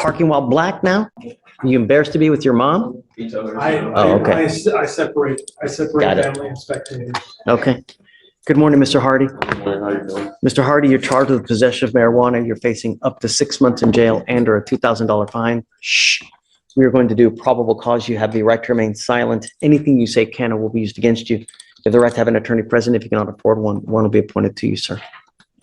parking while black now? Are you embarrassed to be with your mom? Okay. I separate Got it. family and spectators. Okay. Good morning, Mr. Hardy. How you doing? Mr. Hardy, you're charged with possession of marijuana. You're facing up to 6 months in jail and or a $2,000 fine. Shh. We are going to do probable cause. You have the right to remain silent. Anything you say can or will be used against you. You have the right to have an attorney present. If you cannot afford one, one will be appointed to you, sir.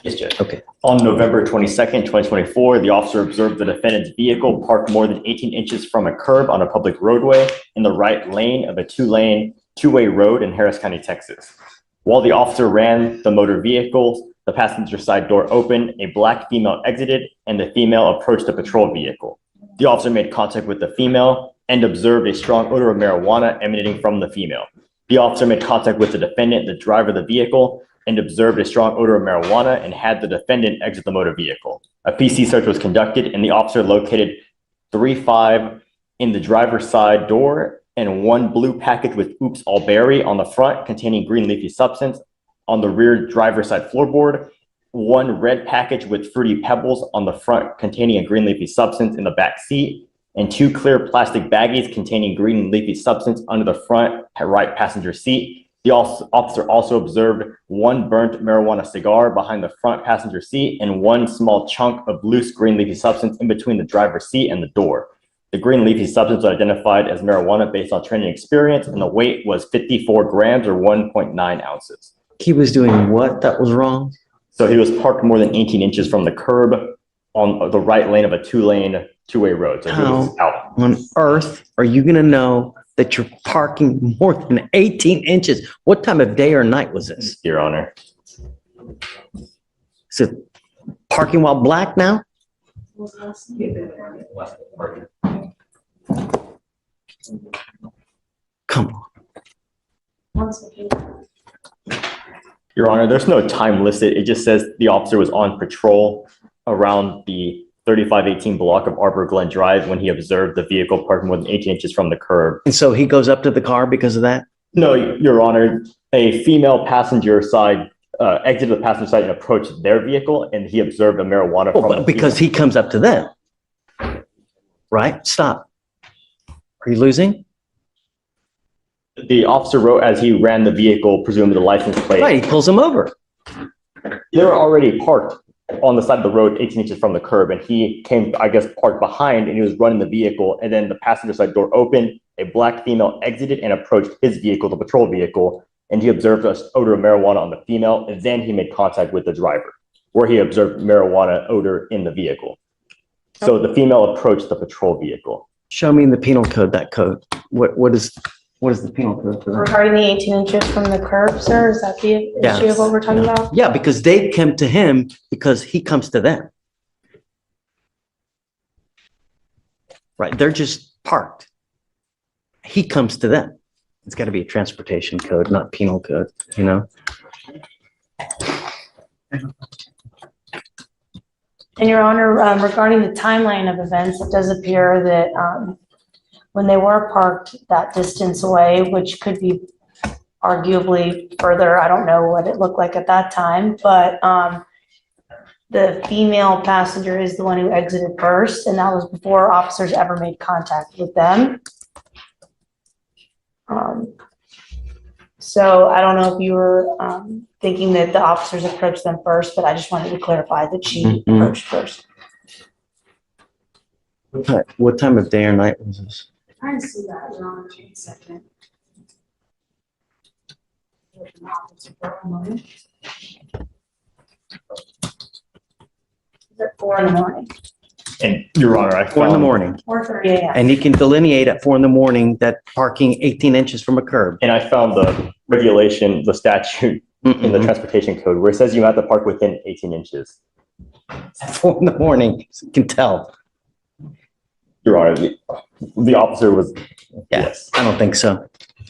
Yes, Judge. Okay. On November 22nd, 2024, the officer observed the defendant's vehicle parked more than 18 inches from a curb on a public roadway in the right lane of a two-way road in Harris County, Texas. While the officer ran the motor vehicle, the passenger side door opened, a black female exited, and the female approached the patrol vehicle. The officer made contact with the female and observed a strong odor of marijuana emanating from the female. The officer made contact with the defendant, the driver of the vehicle, and observed a strong odor of marijuana and had the defendant exit the motor vehicle. A PC search was conducted and the officer located 3.5 in the driver's side door and one blue package with Oops All Berry on the front containing green leafy substance on the rear driver's side floorboard, one red package with Fruity Pebbles on the front containing a green leafy substance in the back seat, and two clear plastic baggies containing green leafy substance under the front right passenger seat. The officer also observed one burnt marijuana cigar behind the front passenger seat and one small chunk of loose green leafy substance in between the driver's seat and the door. The green leafy substance was identified as marijuana based on training experience, and the weight was 54 grams or 1.9 ounces. He was doing what that was wrong? So he was parked more than 18 inches from the curb on the right lane of a two-way road. So he was out. On earth are you going to know that you're parking more than 18 inches? What time of day or night was this? Your Honor. Is it parking while black now? Come on. Your Honor, there's no time listed. It just says the officer was on patrol around the 3518 block of Arbor Glen Drive when he observed the vehicle parked more than 18 inches from the curb. And so he goes up to the car because of that? No, Your Honor, a female passenger side exited the passenger side and approached their vehicle, and he observed a marijuana. Well, because he comes up to them. Right? Stop. Are you losing? The officer wrote as he ran the vehicle, presumably the license plate. Right, he pulls him over. They were already parked on the side of the road 18 inches from the curb, and he came, I guess, parked behind, and he was running the vehicle, and then the passenger side door opened, a black female exited and approached his vehicle, the patrol vehicle, and he observed an odor of marijuana on the female, and then he made contact with the driver, where he observed marijuana odor in the vehicle. So the female approached the patrol vehicle. Show me in the penal code that code. What is the penal code for that? Regarding the 18 inches from the curb, sir, is that the issue of what we're talking about? Yeah, because they come to him because he comes to them. Right, they're just parked. He comes to them. It's got to be a transportation code, not penal code, you know? And Your Honor, regarding the timeline of events, it does appear that when they were parked that distance away, which could be arguably further, I don't know what it looked like at that time, but the female passenger is the one who exited first, and that was before officers ever made contact with them. So I don't know if you were thinking that the officers approached them first, but I just wanted to clarify that she approached first. What time of day or night was this? Trying to see that, Your Honor, in a second. Is it 4 in the morning? And Your Honor, I 4 in the found, morning. 4:30 a.m. And you can delineate at 4 in the morning that parking 18 inches from a curb. and I found the regulation, the statute in the transportation code where it says you have to park within 18 inches. At 4 in the morning, you can tell. Your Honor, the officer was, Yeah, yes. I don't think so.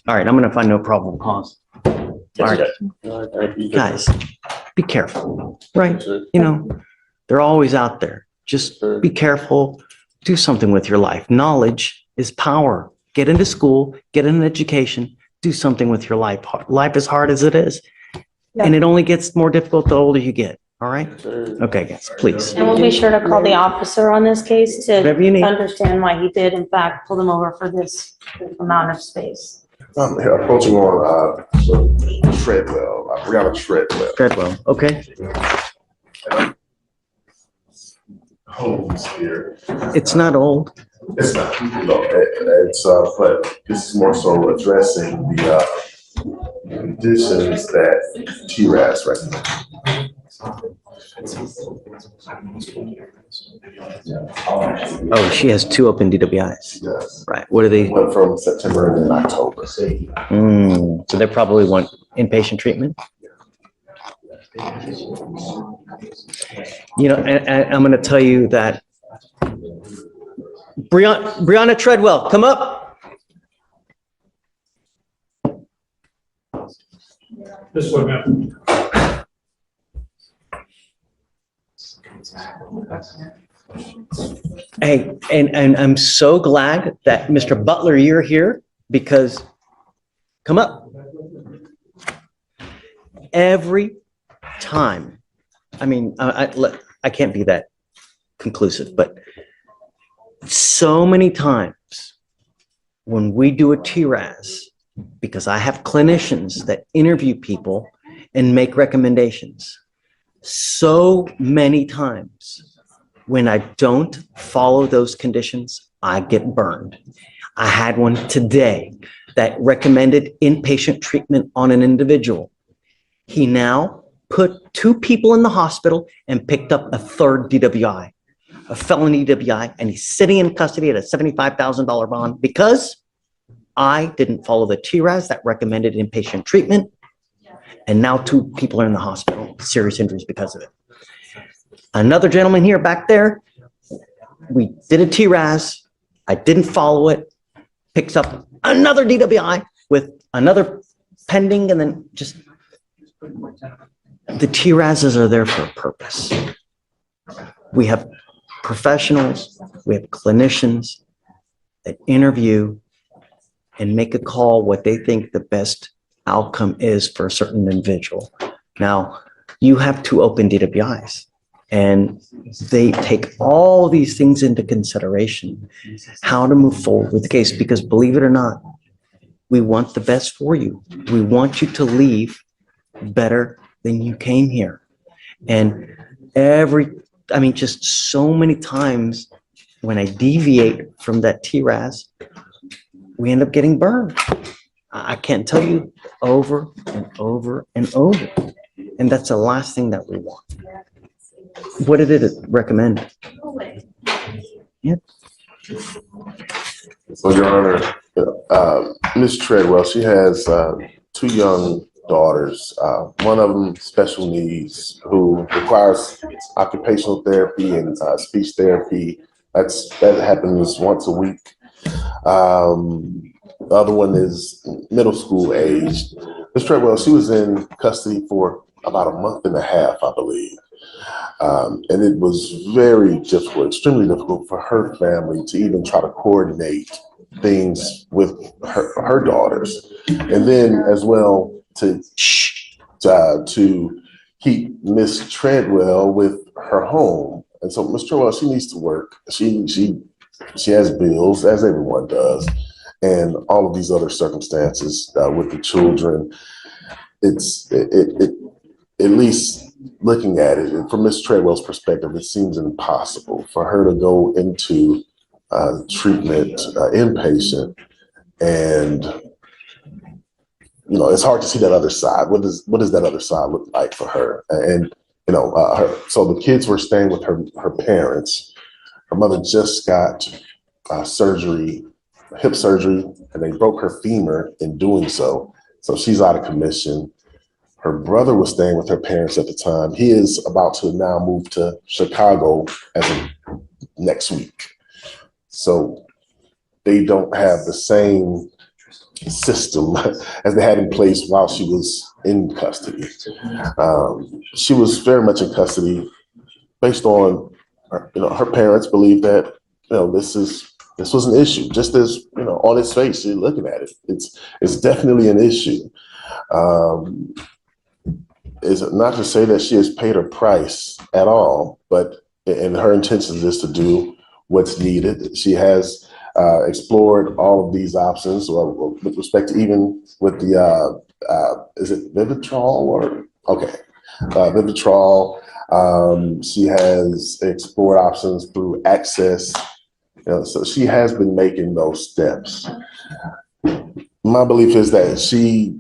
All right, I'm going to find no probable cause. Yes, All right. Judge. Guys, be careful, right? You know, they're always out there. Just be careful. Do something with your life. Knowledge is power. Get into school, get an education, do something with your life. Life is hard as it is. And it only gets more difficult the older you get. All right? Okay, guys, please. And we'll be sure to call the officer on this case to Whatever you need. understand why he did in fact pull them over for this amount of space. I'm approaching on Treadwell, Brianna Treadwell. Treadwell, okay? Homes here. It's not old. It's not, it's, but this is more so addressing the conditions that TRAS recommends. Oh, she has 2 open DWIs. Yes. Right, what are they? Went from September and then October. So they probably want inpatient treatment? You know, and I'm gonna tell you that Brianna Treadwell, come up. This way, ma'am. Hey, and I'm so glad that Mr. Butler, you're here because, come up. Every time, I mean, I can't be that conclusive, but so many times when we do a TRAS, because I have clinicians that interview people and make recommendations, so many times when I don't follow those conditions, I get burned. I had one today that recommended inpatient treatment on an individual. He now put 2 people in the hospital and picked up a 3rd DWI, a felony DWI, and he's sitting in custody at a $75,000 bond because I didn't follow the TRAS that recommended inpatient treatment. And now 2 people are in the hospital, serious injuries because of it. Another gentleman here back there, we did a TRAS, I didn't follow it, picks up another DWI with another pending, and then just, the TRASs are there for a purpose. We have professionals, we have clinicians that interview and make a call what they think the best outcome is for a certain individual. Now, you have 2 open DWIs, and they take all these things into consideration, how to move forward with the case, because believe it or not, we want the best for you. We want you to leave better than you came here. And just so many times when I deviate from that TRAS, we end up getting burned. I can't tell you over and over and over. And that's the last thing that we want. What did it recommend? Yeah. So, Your Honor, Ms. Treadwell, she has 2 young daughters. One of them special needs, who requires occupational therapy and speech therapy. That happens once a week. The other one is middle school aged. Ms. Treadwell, she was in custody for about a month and a half, I believe. And it was very difficult, extremely difficult for her family to even try to coordinate things with her daughters. And then as well to keep Miss Treadwell with her home. And so Ms. Treadwell, she needs to work. She has bills, as everyone does, and all of these other circumstances with the children. At least looking at it from Ms. Treadwell's perspective, it seems impossible for her to go into treatment inpatient, and it's hard to see that other side. What does that other side look like for her? And so the kids were staying with her parents. Her mother just got surgery, hip surgery, and they broke her femur in doing so. So she's out of commission. Her brother was staying with her parents at the time. He is about to now move to Chicago as of next week. So they don't have the same system as they had in place while she was in custody. She was very much in custody based on, her parents believe that, this was an issue. Just as, on its face, you're looking at it, it's definitely an issue. is not to say that she has paid her price at all, but and her intention is to do what's needed. She has explored all of these options, well, with respect to even with the is it Vivitrol or okay, Vivitrol. She has explored options through Access. So she has been making those steps. My belief is that she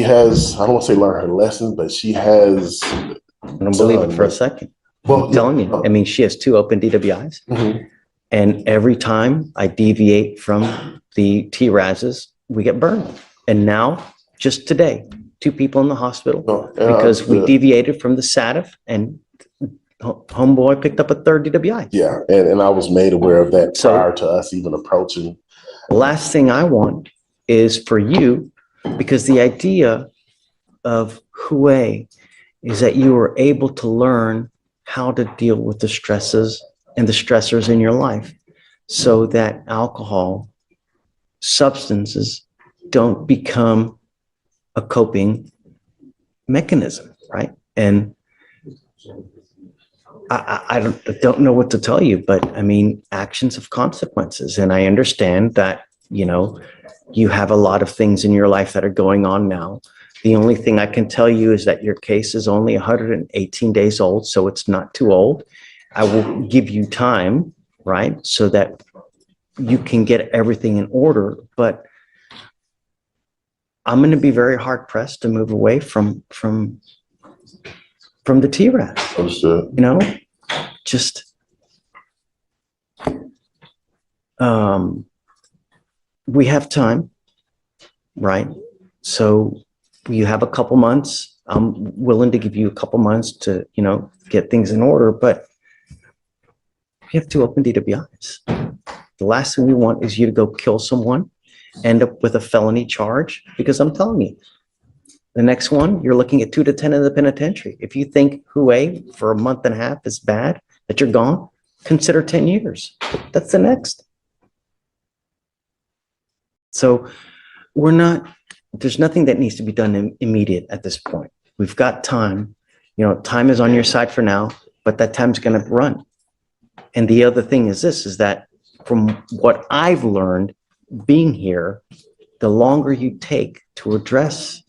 has, I don't want to say learned her lesson, but she has. I don't believe it for a second. Well, I'm telling you, I mean, she has 2 open DWIs. Mhm. And every time I deviate from the TRASs, we get burned. And now, just today, 2 people in the hospital because we deviated from the SATF and homeboy picked up a 3rd DWI. Yeah, and I was made aware of that So- prior to us even approaching. Last thing I want is for you, because the idea of Hue is that you are able to learn how to deal with the stresses and the stressors in your life so that alcohol, substances don't become a coping mechanism, right? And I don't know what to tell you, but I mean, actions have consequences. And I understand that, you have a lot of things in your life that are going on now. The only thing I can tell you is that your case is only 118 days old, so it's not too old. I will give you time, right? So that you can get everything in order, but I'm going to be very hard pressed to move away from the TRAS. Understood. Just we have time, right? So you have a couple months. I'm willing to give you a couple months to, get things in order, but you have 2 open DWIs. The last thing we want is you to go kill someone, end up with a felony charge, because I'm telling you, the next one, you're looking at 2 to 10 in the penitentiary. If you think Hue for a month and a half is bad, that you're gone, consider 10 years. That's the next. So there's nothing that needs to be done immediate at this point. We've got time. Time is on your side for now, but that time's going to run. And the other thing is that from what I've learned being here, the longer you take to address,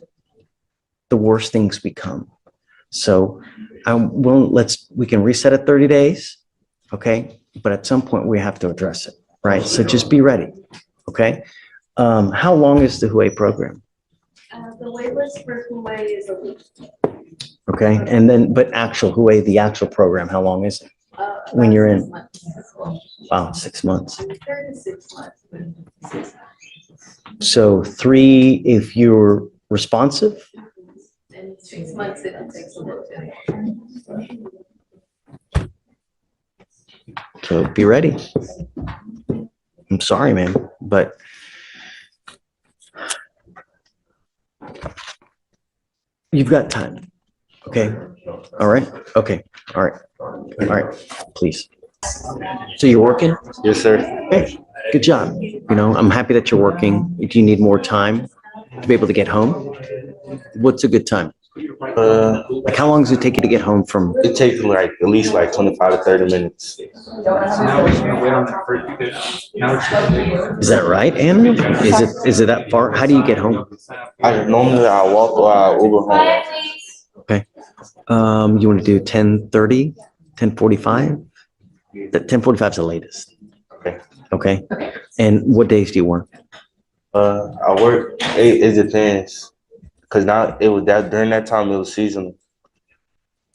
the worse things become. So we can reset at 30 days. Okay. But at some point we have to address it. Right. So just be ready. Okay. How long is the Hue program? The wait list for Hue is a week. Okay. And then, but actual Hue, the actual program, how long is it? When you're in? 6 months. Wow, 6 months. 3 to 6 months. But 6 months. So 3 if you're responsive. And 6 months if it takes a little bit. So be ready. I'm sorry, man, but you've got time. Okay. All right. Okay. All right. All right. Please. So you're working? Yes, sir. Okay. Good job. I'm happy that you're working. If you need more time to be able to get home, what's a good time? Like how long does it take you to get home from? It takes like at least like 25 to 30 minutes. Now we're just gonna wait on that for you. Now we're just gonna wait. Is that right, Anna? Is it that far? How do you get home? Normally I walk or I Uber home. Okay. You want to do 10:30, 10:45? That 10:45 is the latest. Okay. Okay. And what days do you work? I work. It depends, cause now it was that during that time it was seasonal.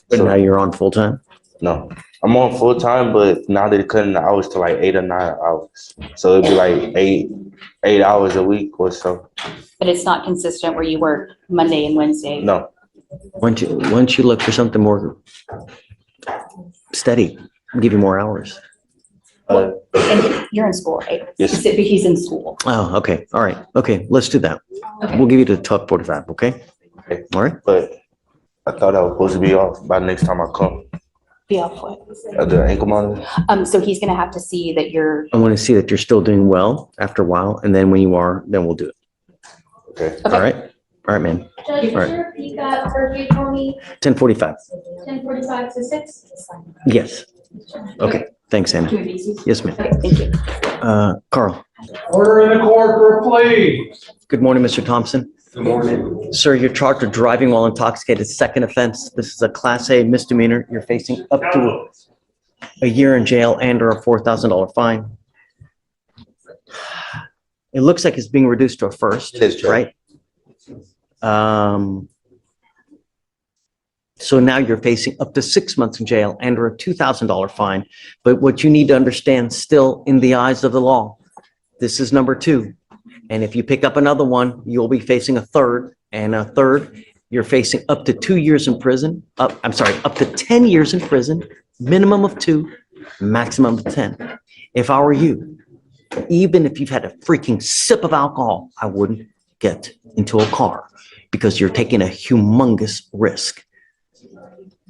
But So, now you're on full time? no, I'm on full time, but now they're cutting the hours to like 8 or 9 hours. So it'd be like 8 hours a week or so. But it's not consistent where you work Monday and Wednesday. No, Once you look for something more steady, give you more hours. And you're in school, right? Yes. He's in school. Oh, okay. All right. Okay. Let's do that. We'll give you the 12:45. Okay. Okay. All right. but I thought I was supposed to be off by the next time I come. Be off what? The ankle monitor. So he's gonna have to see that you're, I want to see that you're still doing well after a while. And then when you are, then we'll do it. Okay. All right. All right, man. Judge, could Right. you repeat that for me for me? 10:45. 10:45 to 6? Yes. Okay. Thanks, Anna. Yes, ma'am. Thank you. Carl. Order in the court, please. Good morning, Mr. Thompson. Good morning. Sir, you're charged with driving while intoxicated. Second offense. This is a Class A misdemeanor. You're facing up to a year in jail and or a $4,000 fine. It looks like it's being reduced to a first, It is, Judge. right? So now you're facing up to 6 months in jail and or a $2,000 fine. But what you need to understand still in the eyes of the law, this is number 2. And if you pick up another one, you'll be facing a third, and a third, you're facing up to 2 years in prison, up to 10 years in prison, minimum of 2, maximum of 10. If I were you, even if you've had a freaking sip of alcohol, I wouldn't get into a car because you're taking a humongous risk.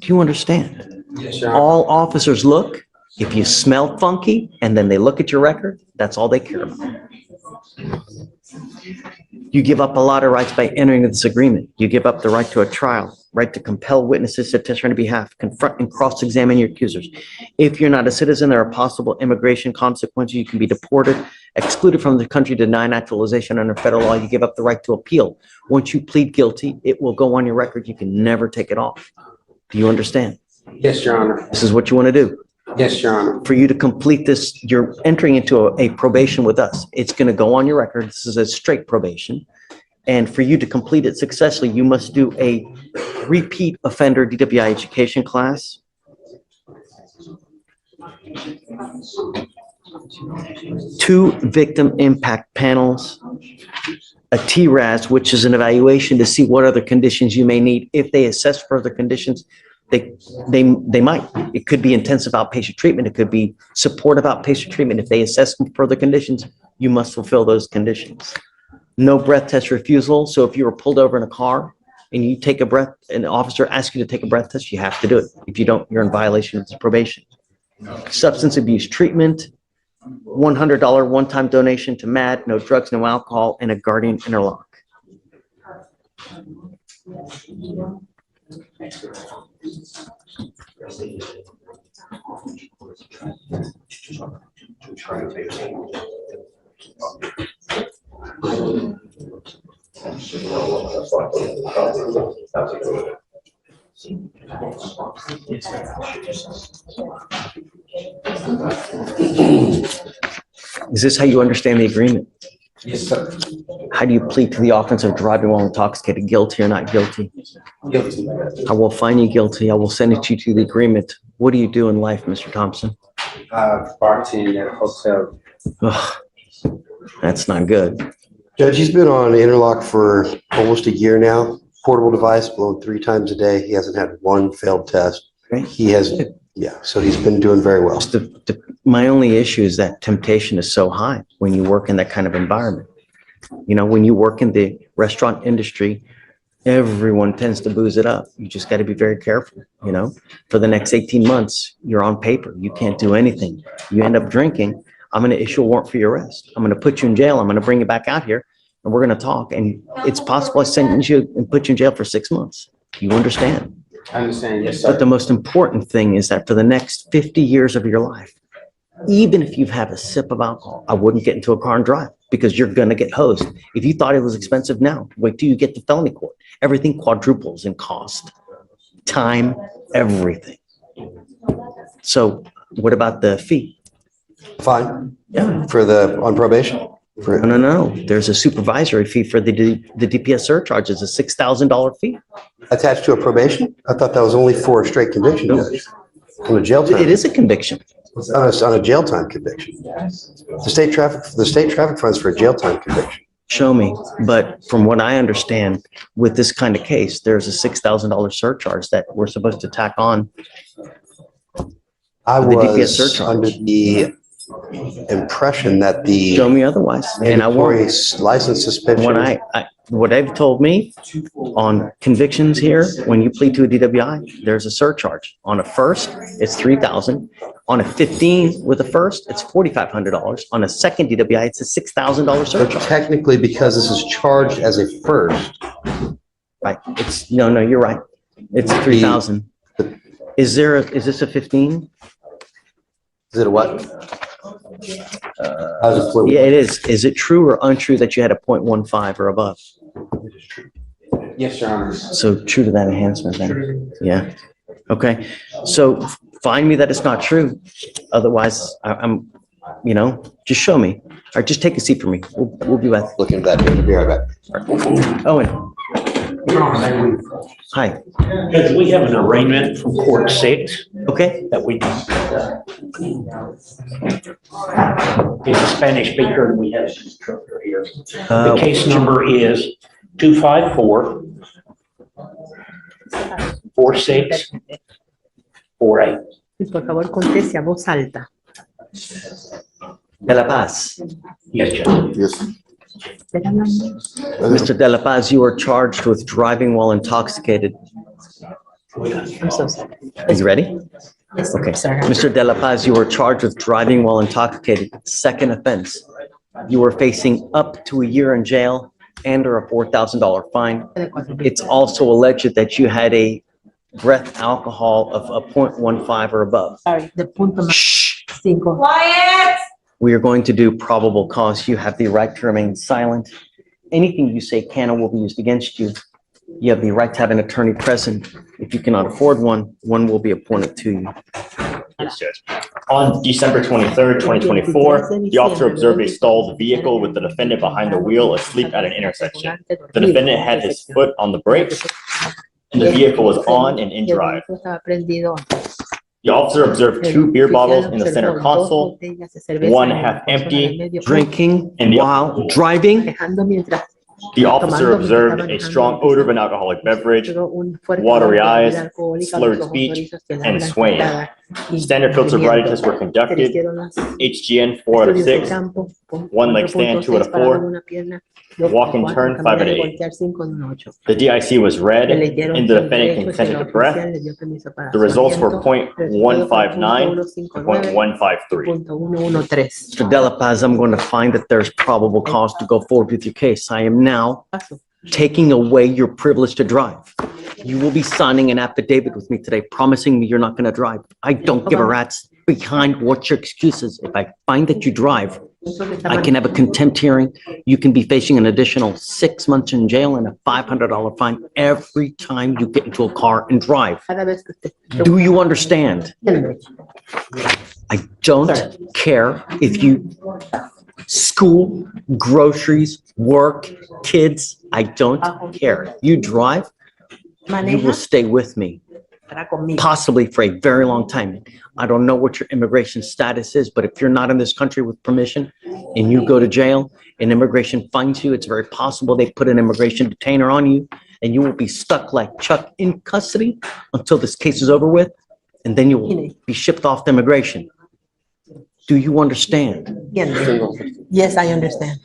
Do you understand? Yes, sir. All officers look, if you smell funky and then they look at your record, that's all they care about. You give up a lot of rights by entering this agreement. You give up the right to a trial, right to compel witnesses to testify on your behalf, confront and cross-examine your accusers. If you're not a citizen, there are possible immigration consequences. You can be deported, excluded from the country, denied naturalization under federal law. You give up the right to appeal. Once you plead guilty, it will go on your record. You can never take it off. Do you understand? Yes, Your Honor. This is what you want to do. Yes, Your Honor. For you to complete this, you're entering into a probation with us. It's going to go on your record. This is a straight probation. And for you to complete it successfully, you must do a repeat offender DWI education class. 2 victim impact panels, a TRAS, which is an evaluation to see what other conditions you may need. If they assess further conditions, they might. It could be intensive outpatient treatment. It could be supportive outpatient treatment. If they assess further conditions, you must fulfill those conditions. No breath test refusal. So if you were pulled over in a car and you take a breath, an officer asks you to take a breath test, you have to do it. If you don't, you're in violation of the probation. Substance abuse treatment, $100 one-time donation to MAD, no drugs, no alcohol, and a guardian interlock. Is this how you understand the agreement? Yes, sir. How do you plead to the offense of driving while intoxicated, guilty or not guilty? Guilty. I will find you guilty. I will send it to the agreement. What do you do in life, Mr. Thompson? Bartending at a hotel. Ugh, that's not good. Judge, he's been on interlock for almost a year now. Portable device blown 3 times a day. He hasn't had one failed test. Right. He has, yeah, so he's been doing very well. My only issue is that temptation is so high when you work in that kind of environment. You know, when you work in the restaurant industry, everyone tends to booze it up. You just got to be very careful, you know. For the next 18 months, you're on paper. You can't do anything. You end up drinking. I'm going to issue a warrant for your arrest. I'm going to put you in jail. I'm going to bring you back out here and we're going to talk. And it's possible I sentence you and put you in jail for 6 months. You understand? I understand. Yes, But sir. the most important thing is that for the next 50 years of your life, even if you've had a sip of alcohol, I wouldn't get into a car and drive because you're going to get hosed. If you thought it was expensive now, wait till you get to felony court. Everything quadruples in cost, time, everything. So what about the fee? Fine. Yeah. For on probation? No. There's a supervisory fee for the DPS surcharge. It's a $6,000 fee. Attached to a probation? I thought that was only for a straight conviction, Judge. On a jail time. It is a conviction. On a jail time conviction. The state traffic funds for a jail time conviction. Show me. But from what I understand, with this kind of case, there's a $6,000 surcharge that we're supposed to tack on. I The DPS was surcharge. under the impression that the Show me otherwise. And I mandatory won't. license suspension. When what they've told me on convictions here, when you plead to a DWI, there's a surcharge. On a first, it's 3,000. On a 15 with a first, it's $4,500. On a second DWI, it's a $6,000 So surcharge. technically, because this is charged as a first, Right, it's, no, you're right. It's 3,000. Is this a 15? is it a what? How's it split? Yeah, it is. Is it true or untrue that you had a 0.15 or above? Yes, Your Honor. So true to that enhancement then? Yeah. Okay. So find me that it's not true. Otherwise, I'm, just show me. All right, just take a seat for me. We'll be back. Looking at that, we'll be right back. Owen. Hi. Because we have an arraignment from court 6 Okay. that we, he's a Spanish speaker and we have an interpreter here. The case number is 254 4648. Por favor, conteste a voz alta. De La Paz. Yes, Judge. Yes. Mr. De La Paz, you are charged with driving while intoxicated. I'm so sorry. Are you ready? Yes, Okay. sir. Mr. De La Paz, you were charged with driving while intoxicated. Second offense. You were facing up to a year in jail and or a $4,000 fine. It's also alleged that you had a breath alcohol of a 0.15 or above. Sorry, the punto más Shh. 5. Quiet! We are going to do probable cause. You have the right to remain silent. Anything you say can or will be used against you. You have the right to have an attorney present. If you cannot afford one, one will be appointed to you. Yes, Judge. On December 23rd, 2024, the officer observed a stalled vehicle with the defendant behind the wheel asleep at an intersection. The defendant had his foot on the brakes, and the vehicle was on and in drive. The officer observed 2 beer bottles in the center console, one half empty. Drinking And the- while driving. The officer observed a strong odor of an alcoholic beverage, watery eyes, slurred speech, and swaying. Standard field sobriety tests were conducted. HGN 4 out of 6, one leg stand 2 out of 4, walk and turn 5 out of 8. The DIC was read and the defendant consented to breath. The results were 0.159 and 0.153. Mr. De La Paz, I'm going to find that there's probable cause to go forward with your case. I am now taking away your privilege to drive. You will be signing an affidavit with me today, promising me you're not going to drive. I don't give a rat's behind what your excuse is. If I find that you drive, I can have a contempt hearing. You can be facing an additional 6 months in jail and a $500 fine every time you get into a car and drive. Do you understand? I don't care if you school, groceries, work, kids. I don't care. You drive, you will stay with me, possibly for a very long time. I don't know what your immigration status is, but if you're not in this country with permission and you go to jail and immigration finds you, it's very possible they put an immigration detainer on you and you will be stuck like Chuck in custody until this case is over with, and then you will be shipped off to immigration. Do you understand? Yes, I understand.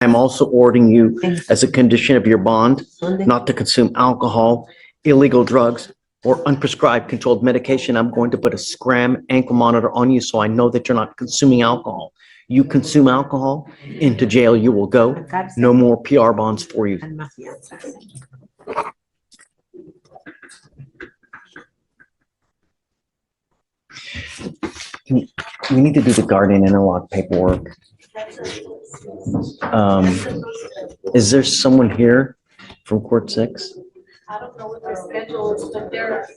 I'm also ordering you, as a condition of your bond, not to consume alcohol, illegal drugs, or unprescribed controlled medication. I'm going to put a scram ankle monitor on you so I know that you're not consuming alcohol. You consume alcohol, into jail you will go. No more PR bonds for you. We need to do the guardian interlock paperwork. Is there someone here from court 6? I don't know what their schedule is, but they're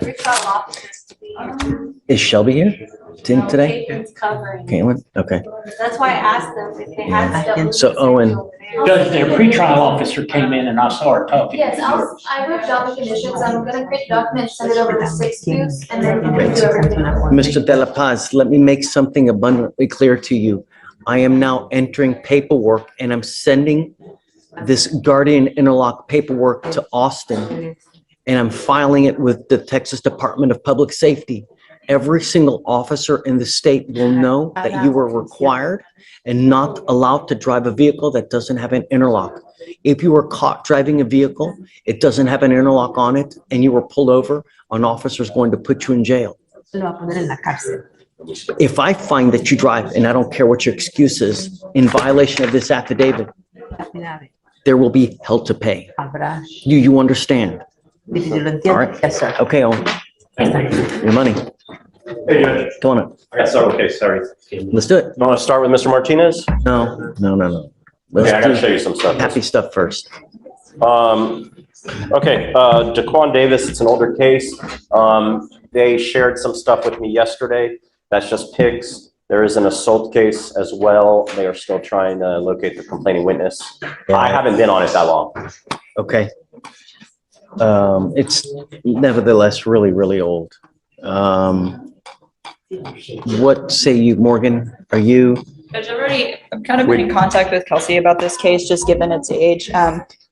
pretrial officers to be here. Is Shelby here today? Caitlin's covering. Caitlin? Okay. That's why I asked them if they had stuff. So, Owen. Judge, their pretrial officer came in and I saw her talking. Yes, I wrote down the conditions. I'm gonna create a document, send it over to 6 News, and then we can do everything. Mr. De La Paz, let me make something abundantly clear to you. I am now entering paperwork and I'm sending this guardian interlock paperwork to Austin, and I'm filing it with the Texas Department of Public Safety. Every single officer in the state will know that you were required and not allowed to drive a vehicle that doesn't have an interlock. If you were caught driving a vehicle, it doesn't have an interlock on it, and you were pulled over, an officer is going to put you in jail. If I find that you drive, and I don't care what your excuse is, in violation of this affidavit, there will be hell to pay. Do you understand? All right. Yes, sir. Okay, Owen. Your money. Hey, Judge. Go on up. I got okay, sorry. Let's do it. You want to start with Mr. Martinez? No. Okay, I gotta Let's show do you some stuff. happy stuff first. Okay, Daquan Davis, it's an older case. They shared some stuff with me yesterday. That's just pics. There is an assault case as well. They are still trying to locate the complaining witness. I haven't been on it that long. Okay. It's nevertheless really, really old. What say you, Morgan? Are you? Judge, I've kind of been in contact with Kelsey about this case, just given its age.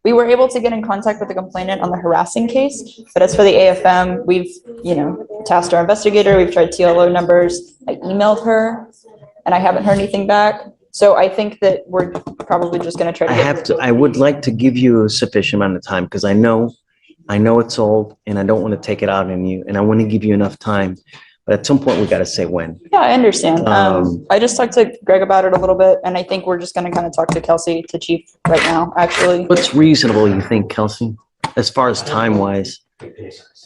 We were able to get in contact with the complainant on the harassing case, but as for the AFM, we've, tasked our investigator, we've tried TLO numbers. I emailed her and I haven't heard anything back. So I think that we're probably just gonna try to. I would like to give you a sufficient amount of time because I know it's old and I don't want to take it out on you and I want to give you enough time. But at some point, we got to say when. Yeah, I understand. I just talked to Greg about it a little bit, and I think we're just going to kind of talk to Kelsey, to Chief, right now, actually. What's reasonable, you think, Kelsey, as far as time-wise?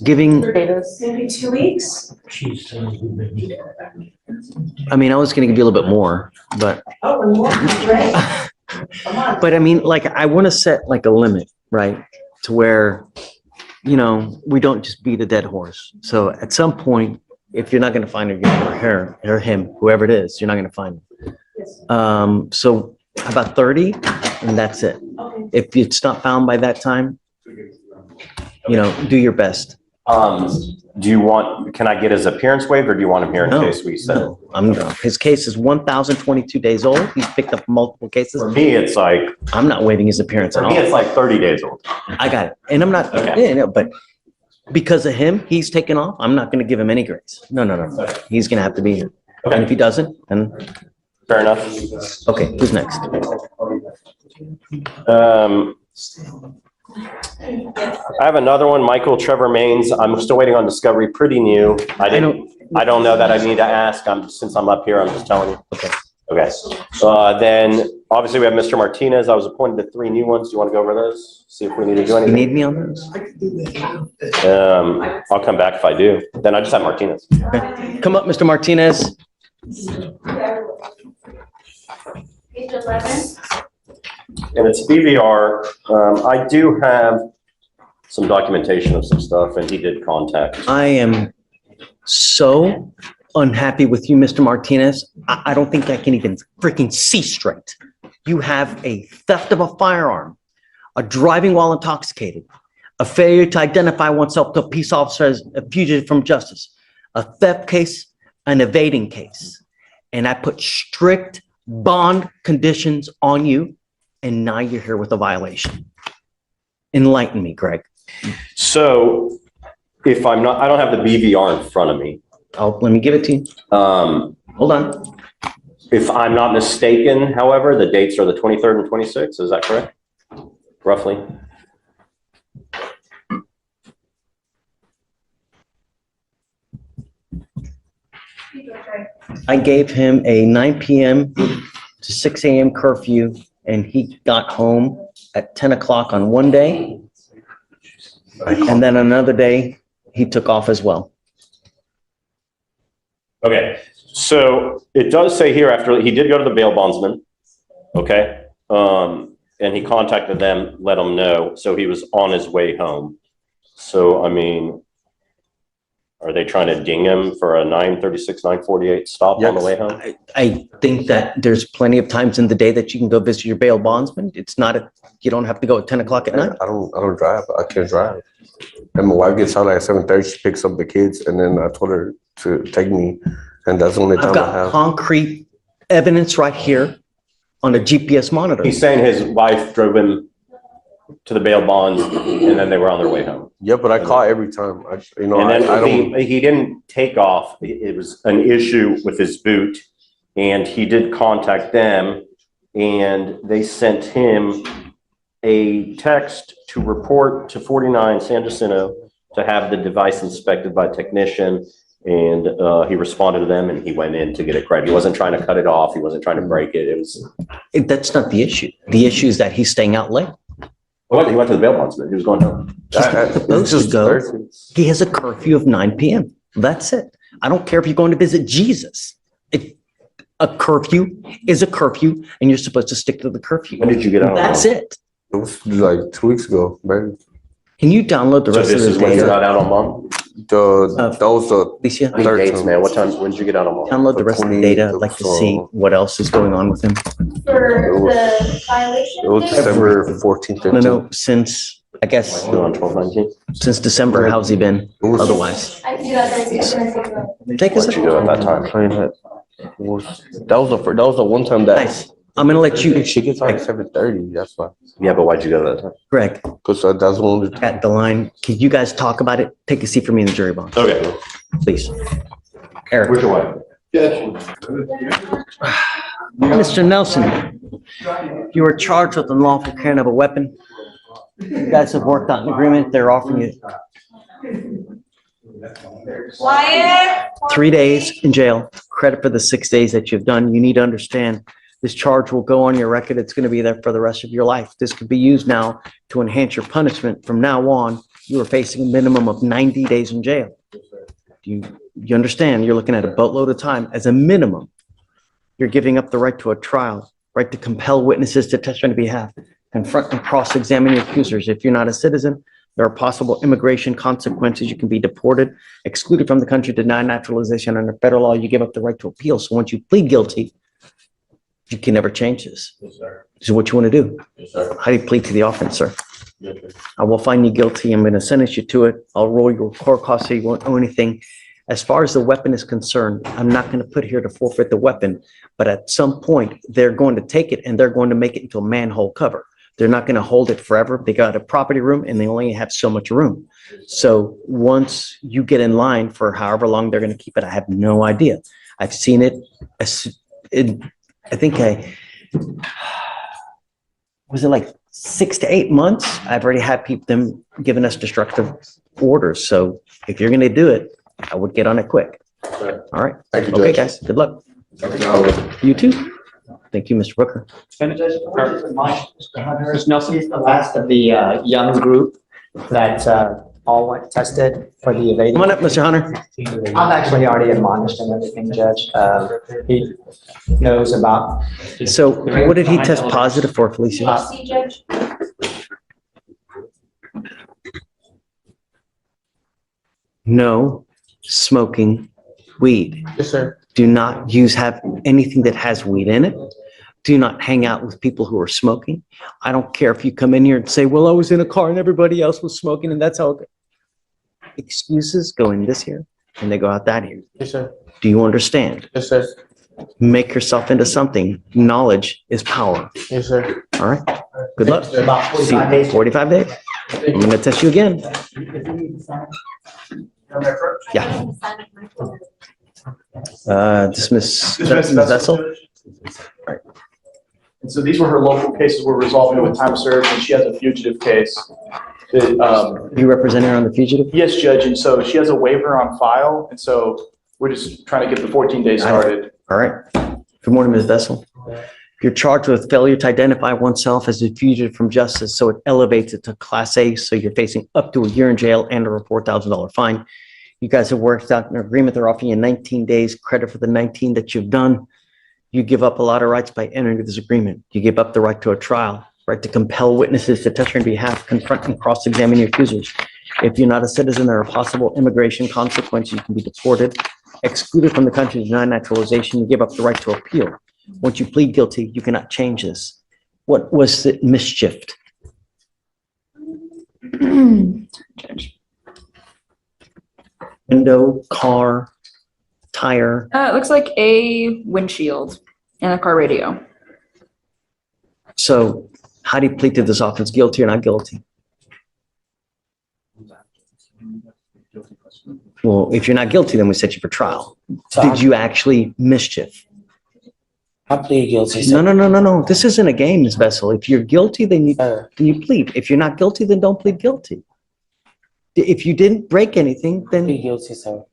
Giving, Maybe 2 weeks? I mean, I was going to give you a little bit more, but. Oh, and more, great. But I mean, like, I want to set like a limit, right? To where, we don't just beat a dead horse. So at some point, if you're not going to find her or him, whoever it is, you're not going to find him. So how about 30 and that's it. If it's not found by that time, do your best. Can I get his appearance waived or do you want him here in case we settle? No, his case is 1,022 days old. He's picked up multiple cases. For me, it's like. I'm not waiving his appearance at all. For me, it's like 30 days old. I got it. And I'm not, but because of him, he's taken off. I'm not going to give him any grace. No. He's going to have to be here. And if he doesn't, then. Fair enough. Okay, who's next? I have another one, Michael Trevor Maines. I'm still waiting on discovery, pretty new. I don't know that I need to ask. Since I'm up here, I'm just telling you. Okay. Then obviously we have Mr. Martinez. I was appointed to 3 new ones. Do you want to go over those? See if we need to do anything. You need me on those? I'll come back if I do. Then I just have Martinez. Okay. Come up, Mr. Martinez. Page 11. And it's BVR. I do have some documentation of some stuff and he did contact. I am so unhappy with you, Mr. Martinez. I don't think I can even freaking see straight. You have a theft of a firearm, a driving while intoxicated, a failure to identify oneself to a peace officer as a fugitive from justice, a theft case, an evading case. And I put strict bond conditions on you, and now you're here with a violation. Enlighten me, Greg. So if I don't have the BVR in front of me. Oh, let me give it to you. Hold on. If I'm not mistaken, however, the dates are the 23rd and 26th. Is that correct? Roughly. I gave him a 9 p.m. to 6 a.m. curfew, and he got home at 10 o'clock on one day. And then another day, he took off as well. Okay, so it does say here after he did go to the bail bondsman, okay? And he contacted them, let them know. So he was on his way home. So, I mean, are they trying to ding him for a 9:36, 9:48 stop on the way home? I think that there's plenty of times in the day that you can go visit your bail bondsman. It's not you don't have to go at 10 o'clock at night. I don't drive. I can't drive. And my wife gets out at 7:30. She picks up the kids, and then I told her to take me, and that's the only time I've I got have. concrete evidence right here on a GPS monitor. He's saying his wife drove him to the bail bonds, and then they were on their way home. Yeah, but I call every time. I And I then don't. he didn't take off. It was an issue with his boot, and he did contact them, and they sent him a text to report to 49 San Jacinto to have the device inspected by a technician. And he responded to them, and he went in to get it correct. He wasn't trying to cut it off. He wasn't trying to break it. It was. That's not the issue. The issue is that he's staying out late. He went to the bail bondsman. He was going home. He's not supposed to go. He has a curfew of 9 p.m. That's it. I don't care if you're going to visit Jesus. If a curfew is a curfew, and you're supposed to stick to the curfew. When did you get out? That's it. It was like 2 weeks ago, man. Can you download the So rest of this the is when you data? got out on bond? That was the Alicia, Any dates, man? What time? When did you get out on bond? download the rest of the data. I'd like to see what else is going on with him. For the violation? It was December 14th. No, since, I guess, On 12/19. since December, how's he been otherwise? I can do that. Take a What'd you do at that time? That was the one time that Nice. I'm gonna let you, she gets like 7:30. That's why. Yeah, but why'd you go that time? Greg, Because that's one of the. at the line, can you guys talk about it? Take a seat for me in the jury box, Okay. please. Eric. Where's your wife? Mr. Nelson, you were charged with unlawful carrying of a weapon. You guys have worked out an agreement. They're offering you Quiet. 3 days in jail, credit for the 6 days that you've done. You need to understand this charge will go on your record. It's going to be there for the rest of your life. This could be used now to enhance your punishment. From now on, you are facing a minimum of 90 days in jail. Do you understand? You're looking at a boatload of time as a minimum. You're giving up the right to a trial, right to compel witnesses to testify on your behalf, confront and cross-examine your accusers. If you're not a citizen, there are possible immigration consequences. You can be deported, excluded from the country, denied naturalization. Under federal law, you give up the right to appeal. So once you plead guilty, you can never change this. Yes, sir. This is what you want to do. Yes, sir. How do you plead to the offense, sir? Yes, sir. I will find you guilty. I'm going to sentence you to it. I'll roll your court costs so you won't owe anything. As far as the weapon is concerned, I'm not going to put here to forfeit the weapon, but at some point, they're going to take it and they're going to make it into a manhole cover. They're not going to hold it forever. They got a property room and they only have so much room. So once you get in line for however long they're going to keep it, I have no idea. I've seen it. Was it like 6 to 8 months? I've already had them giving us destructive orders. So if you're going to do it, I would get on it quick. All right. Thank you, Okay, Judge. guys. Good luck. You too. Thank you, Mr. Booker. Ms. Nelson? The last of the young group that all went tested for the evading. Come on up, Mr. Hunter. I've actually already admonished and everything, Judge. He knows about. So what did he test positive for, Felicia? See, Judge? No smoking weed. Yes, sir. Do not have anything that has weed in it. Do not hang out with people who are smoking. I don't care if you come in here and say, well, I was in a car and everybody else was smoking and that's how. Excuses go in this here and they go out that here. Yes, sir. Do you understand? Yes, sir. Make yourself into something. Knowledge is power. Yes, sir. All right. Good luck. About 45 days. 45 days. I'm going to test you again. Yeah. Dismiss Dismiss Ms. Vessel. Right. And so these were her local cases. We're resolving it with time served, and she has a fugitive case. That, You represent her on the fugitive? yes, Judge, and so she has a waiver on file, and so we're just trying to get the 14 days started. All right. Good morning, Ms. Vessel. You're charged with failure to identify oneself as a fugitive from justice, so it elevates it to Class A, so you're facing up to a year in jail and a $4,000 fine. You guys have worked out an agreement. They're offering you 19 days credit for the 19 that you've done. You give up a lot of rights by entering this agreement. You give up the right to a trial, right to compel witnesses to testify on behalf, confront and cross-examine your accusers. If you're not a citizen, there are possible immigration consequences. You can be deported, excluded from the country, denied naturalization. You give up the right to appeal. Once you plead guilty, you cannot change this. What was the mischief? Judge. Window, car, tire. It looks like a windshield and a car radio. So How do you plead to this offense? Guilty or not guilty? Well, if you're not guilty, then we set you for trial. Did you actually mischief? I plead guilty. No. This isn't a game, Ms. Vessel. If you're guilty, then you plead. If you're not guilty, then don't plead guilty. If you didn't break anything, then Plead guilty, sir.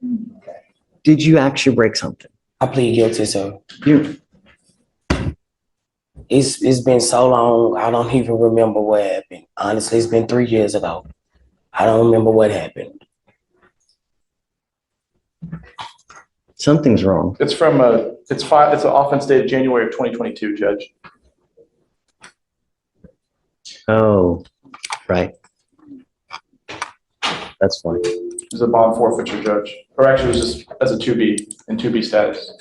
did you actually break something? I plead guilty, sir. You, It's been so long, I don't even remember what happened. Honestly, it's been 3 years ago. I don't remember what happened. something's wrong. It's from it's an offense dated January of 2022, Judge. Oh, right. That's fine. It was a bond forfeiture, Judge. Or actually, it was just as a 2B, in 2B status.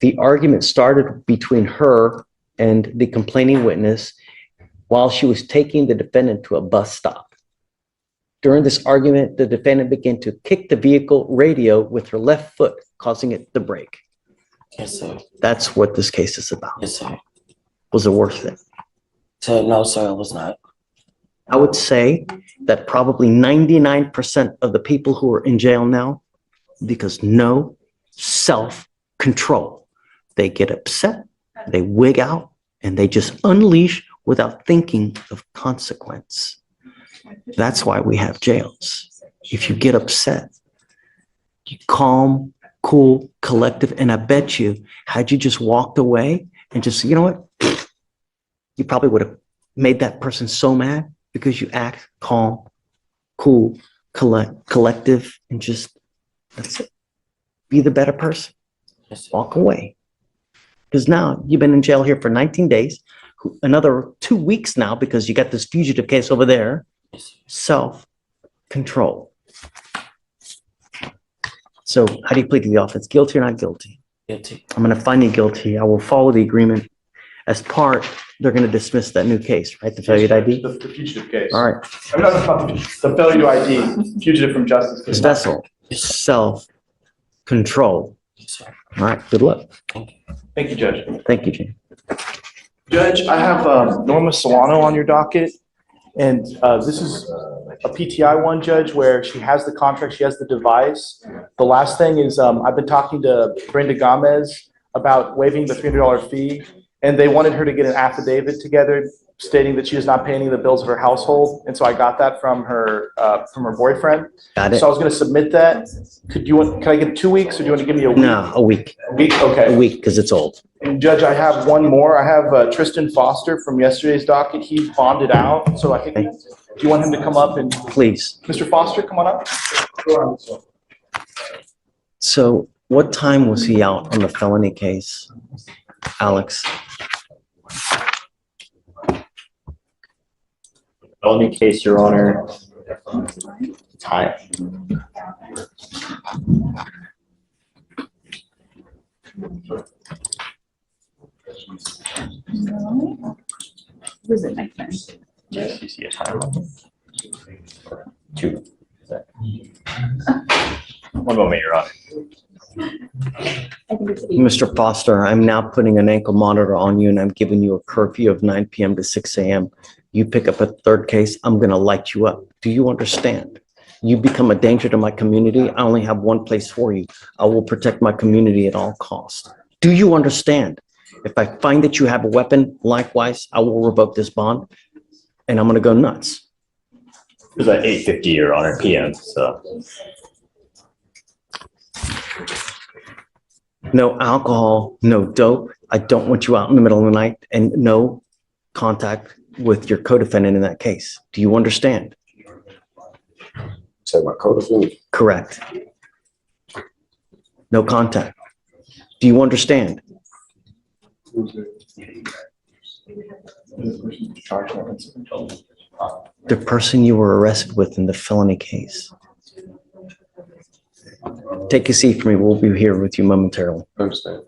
The argument started between her and the complaining witness while she was taking the defendant to a bus stop. During this argument, the defendant began to kick the vehicle radio with her left foot, causing it to break. Yes, sir. That's what this case is about. Yes, sir. Was it worth it? So, no, sir, it was not. I would say that probably 99% of the people who are in jail now, because no self-control. They get upset, they wig out, and they just unleash without thinking of consequence. That's why we have jails. If you get upset, you calm, cool, collective, and I bet you, had you just walked away and just, you know what? You probably would have made that person so mad because you act calm, cool, collective, and just, that's it. Be the better person. Walk away. Because now you've been in jail here for 19 days, another 2 weeks now because you got this fugitive case over there. Self-control. So how do you plead to the offense? Guilty or not guilty? Guilty. I'm going to find you guilty. I will follow the agreement. As part, they're going to dismiss that new case, right? The failure to ID? The fugitive case. All right. I mean, not the failure to ID, fugitive from justice. This vessel, self-control. All right. Good luck. Thank you, Judge. Thank you, Jane. Judge, I have Norma Solano on your docket, and this is a PTI one, Judge, where she has the contract, she has the device. The last thing is I've been talking to Brenda Gomez about waiving the $300 fee, and they wanted her to get an affidavit together stating that she is not paying any of the bills of her household, and so I got that from her boyfriend. Got it. So I was going to submit that. Can I get 2 weeks, or do you want to give me a week? No, a week. A week, okay. A week, because it's old. And Judge, I have one more. I have Tristan Foster from yesterday's docket. He's bonded out, so I think, do you want him to come up and? Please. Mr. Foster, come on up. So what time was he out on the felony case, Alex? Felony case, Your Honor. Time. Was it my friend? Do you see a time? 2. One moment, Your Honor. Mr. Foster, I'm now putting an ankle monitor on you and I'm giving you a curfew of 9 p.m. to 6 a.m. You pick up a third case, I'm going to light you up. Do you understand? You become a danger to my community. I only have one place for you. I will protect my community at all costs. Do you understand? If I find that you have a weapon, likewise, I will revoke this bond and I'm going to go nuts. It was at 8:50, Your Honor, PM, so. No alcohol, no dope. I don't want you out in the middle of the night, and no contact with your co-defendant in that case. Do you understand? Say my co-defendant? Correct. No contact. Do you understand? The person you were arrested with in the felony case. Take a seat for me. We'll be here with you momentarily. Understand.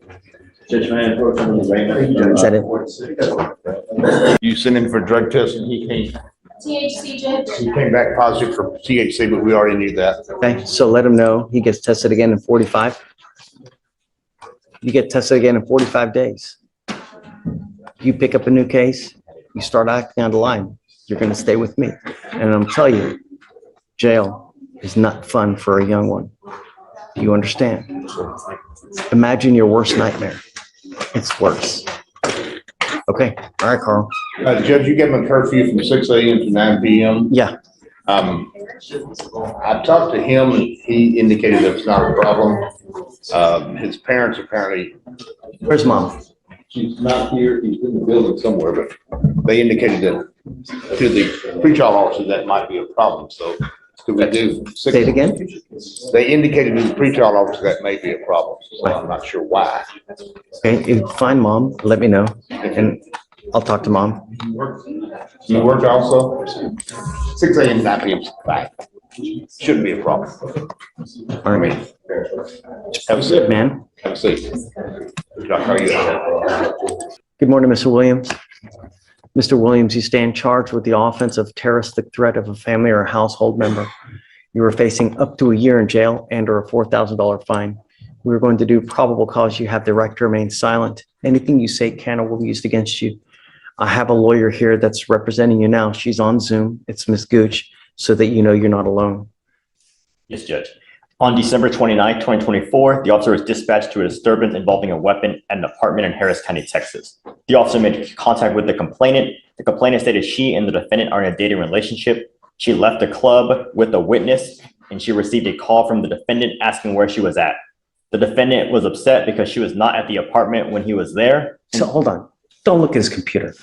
Is that it? You sent him for drug testing, he came, THC, Judge. he came back positive for THC, but we already knew that. Okay, so let him know he gets tested again in 45. You get tested again in 45 days. You pick up a new case, you start acting out of line, you're gonna stay with me. And I'm telling you, jail is not fun for a young one. You understand? Imagine your worst nightmare. It's worse. Okay, all right, Carl. Judge, you gave him a curfew from 6 a.m. to 9 p.m. Yeah. I talked to him and he indicated that it's not a problem. His parents apparently. Where's mom? She's not here. He's in the building somewhere, but they indicated that to the pretrial officer that might be a problem. So could we do? Say it again? They indicated to the pretrial officer that may be a problem. So I'm not sure why. Okay, if you find mom, let me know and I'll talk to mom. You work also? 6 a.m. to 9 p.m. is fine. Shouldn't be a problem. All right. Have a seat, man. Have a seat. How are you? Good morning, Mr. Williams. Mr. Williams, you stand charged with the offense of terroristic threat of a family or a household member. You are facing up to a year in jail and or a $4,000 fine. We're going to do probable cause. You have the right to remain silent. Anything you say can or will be used against you. I have a lawyer here that's representing you now. She's on Zoom. It's Ms. Gooch, so that you know you're not alone. Yes, Judge. On December 29, 2024, the officer was dispatched to a disturbance involving a weapon at an apartment in Harris County, Texas. The officer made contact with the complainant. The complainant stated she and the defendant are in a dating relationship. She left the club with a witness and she received a call from the defendant asking where she was at. The defendant was upset because she was not at the apartment when he was there. So hold on. Don't look at his computer.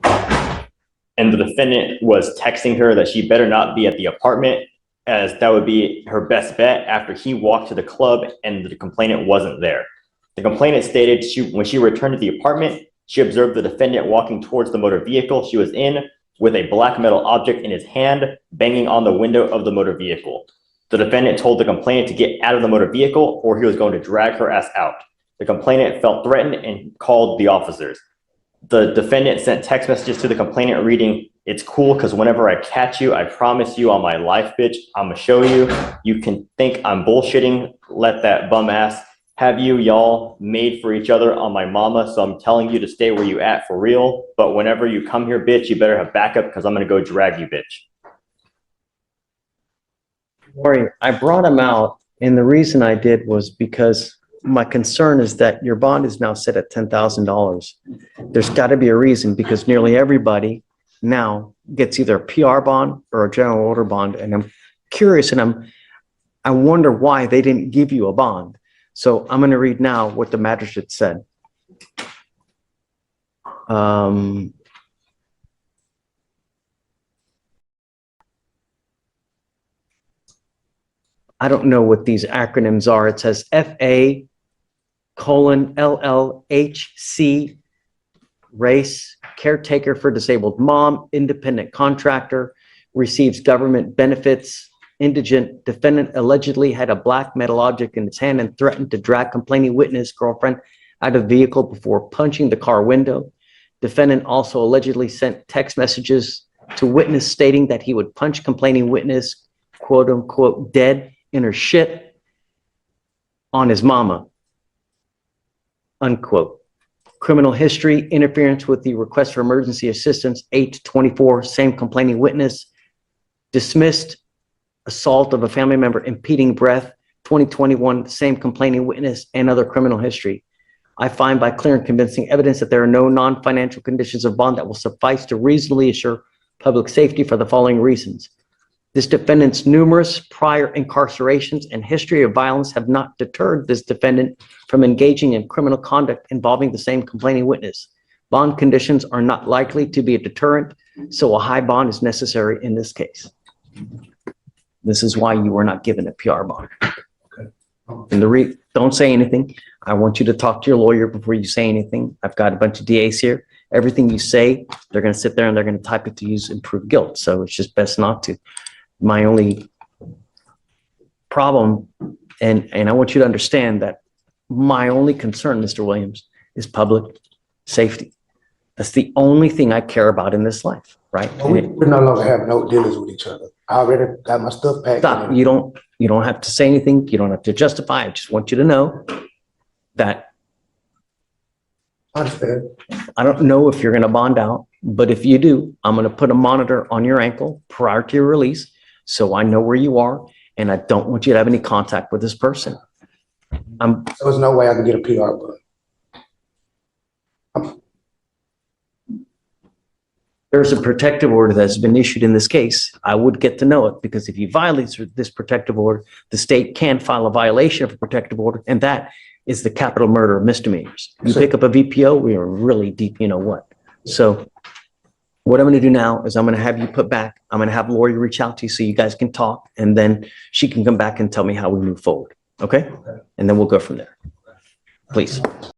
And the defendant was texting her that she better not be at the apartment, as that would be her best bet after he walked to the club and the complainant wasn't there. The complainant stated when she returned to the apartment, she observed the defendant walking towards the motor vehicle she was in with a black metal object in his hand, banging on the window of the motor vehicle. The defendant told the complainant to get out of the motor vehicle or he was going to drag her ass out. The complainant felt threatened and called the officers. The defendant sent text messages to the complainant reading, "It's cool because whenever I catch you, I promise you on my life, bitch, I'm gonna show you. You can think I'm bullshitting. Let that bum ass have you. Y'all made for each other on my mama. So I'm telling you to stay where you at for real. But whenever you come here, bitch, you better have backup because I'm gonna go drag you, bitch." Worry, I brought him out, and the reason I did was because my concern is that your bond is now set at $10,000. There's got to be a reason because nearly everybody now gets either a PR bond or a general order bond, and I'm curious and I wonder why they didn't give you a bond. So I'm going to read now what the magistrate said. I don't know what these acronyms are. It says FA:LLHC, race, caretaker for disabled mom, independent contractor, receives government benefits, indigent. Defendant allegedly had a black metal object in his hand and threatened to drag complaining witness girlfriend out of the vehicle before punching the car window. Defendant also allegedly sent text messages to witness stating that he would punch complaining witness, quote unquote, dead in her shit on his mama, unquote. Criminal history, interference with the request for emergency assistance, 8/24, same complaining witness. Dismissed, assault of a family member, impeding breath, 2021, same complaining witness, and other criminal history. I find by clear and convincing evidence that there are no non-financial conditions of bond that will suffice to reasonably assure public safety for the following reasons. This defendant's numerous prior incarcerations and history of violence have not deterred this defendant from engaging in criminal conduct involving the same complaining witness. Bond conditions are not likely to be a deterrent, so a high bond is necessary in this case. This is why you were not given a PR bond. And don't say anything. I want you to talk to your lawyer before you say anything. I've got a bunch of DAs here. Everything you say, they're going to sit there and they're going to type it to use and prove guilt. So it's just best not to. My only problem, and I want you to understand that my only concern, Mr. Williams, is public safety. That's the only thing I care about in this life, right? We no longer have no dealings with each other. I already got my stuff packed. Stop. You don't have to say anything. You don't have to justify. I just want you to know that I understand. I don't know if you're going to bond out, but if you do, I'm going to put a monitor on your ankle prior to your release, so I know where you are, and I don't want you to have any contact with this person. There's no way I can get a PR, but there's a protective order that's been issued in this case. I would get to know it, because if you violate this protective order, the state can file a violation of a protective order, and that is the capital murder misdemeanors. You pick up a VPO, we are really deep, you know what? So what I'm going to do now is I'm going to have you put back. I'm going to have Lori reach out to you so you guys can talk, and then she can come back and tell me how we move forward. Okay? And then we'll go from there. Please.